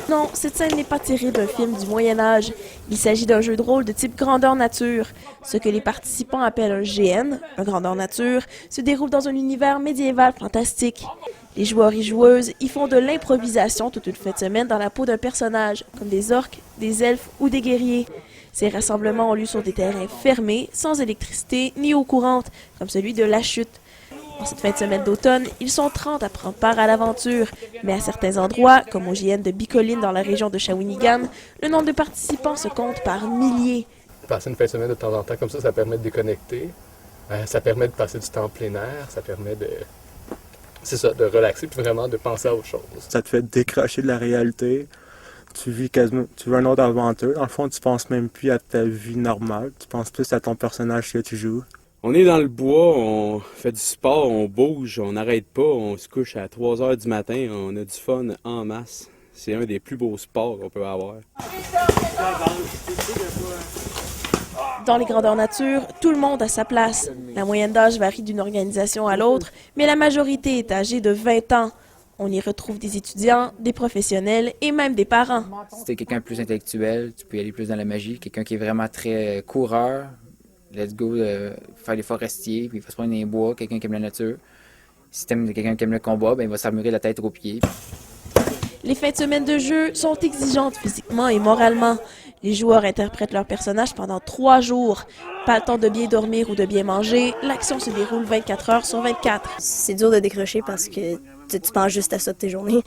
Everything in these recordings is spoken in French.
Non, cette scène n'est pas tirée d'un film du Moyen-Âge. Il s'agit d'un jeu de rôle de type grandeur nature. Ce que les participants appellent un GN, un grandeur nature, se déroule dans un univers médiéval fantastique. Les joueurs et joueuses y font de l'improvisation toute une fin de semaine dans la peau d'un personnage, comme des orques, des elfes ou des guerriers. Ces rassemblements ont lieu sur des terrains fermés, sans électricité ni eau courante, comme celui de La Chute. En cette fin de semaine d'automne, ils sont 30 à prendre part à l'aventure, mais à certains endroits, comme au GN de Bicoline dans la région de Shawinigan, le nombre de participants se compte par milliers. Passer une fin de semaine de temps en temps comme ça permet de déconnecter, ça permet de passer du temps en plein air, ça permet de relaxer puis vraiment de penser à autre chose. Ça te fait décrocher de la réalité. Tu vis une autre aventure. Dans le fond, tu penses même plus à ta vie normale. Tu penses plus à ton personnage que tu joues. On est dans le bois, on fait du sport, on bouge, on n'arrête pas, on se couche à 3 heures du matin, on a du fun en masse. C'est un des plus beaux sports qu'on peut avoir. Dans les grandeurs nature, tout le monde a sa place. La moyenne d'âge varie d'une organisation à l'autre, mais la majorité est âgée de 20 ans. On y retrouve des étudiants, des professionnels et même des parents. Si t'es quelqu'un de plus intellectuel, tu peux y aller plus dans la magie. Quelqu'un qui est vraiment très coureur, let's go faire des forestiers, puis il va se prendre dans les bois, quelqu'un qui aime la nature. Si t'aimes quelqu'un qui aime le combat, ben il va s'armurer la tête aux pieds. Les fins de semaine de jeu sont exigeantes physiquement et moralement. Les joueurs interprètent leurs personnages pendant 3 jours. Pas le temps de bien dormir ou de bien manger, l'action se déroule 24 heures sur 24. C'est dur de décrocher parce que tu penses juste à ça de tes journées.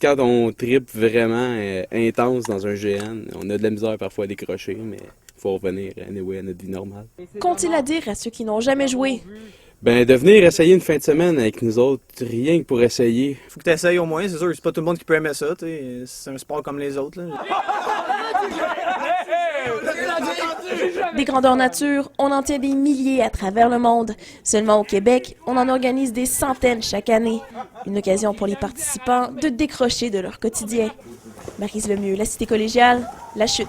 Quand on tripe vraiment intense dans un GN, on a de la misère parfois à décrocher, mais il faut revenir anyway, à notre vie normale. Qu'ont-ils à dire à ceux qui n'ont jamais joué? Ben, de venir essayer une fin de semaine avec nous autres, rien que pour essayer. Faut que tu essayes au moins, c'est sûr, c'est pas tout le monde qui peut aimer ça, c'est un sport comme les autres. Là. Des grandeurs nature, on en tient des milliers à travers le monde. Seulement au Québec, on en organise des centaines chaque année. Une occasion pour les participants de décrocher de leur quotidien. Maryse Lemieux, La Cité collégiale, La Chute.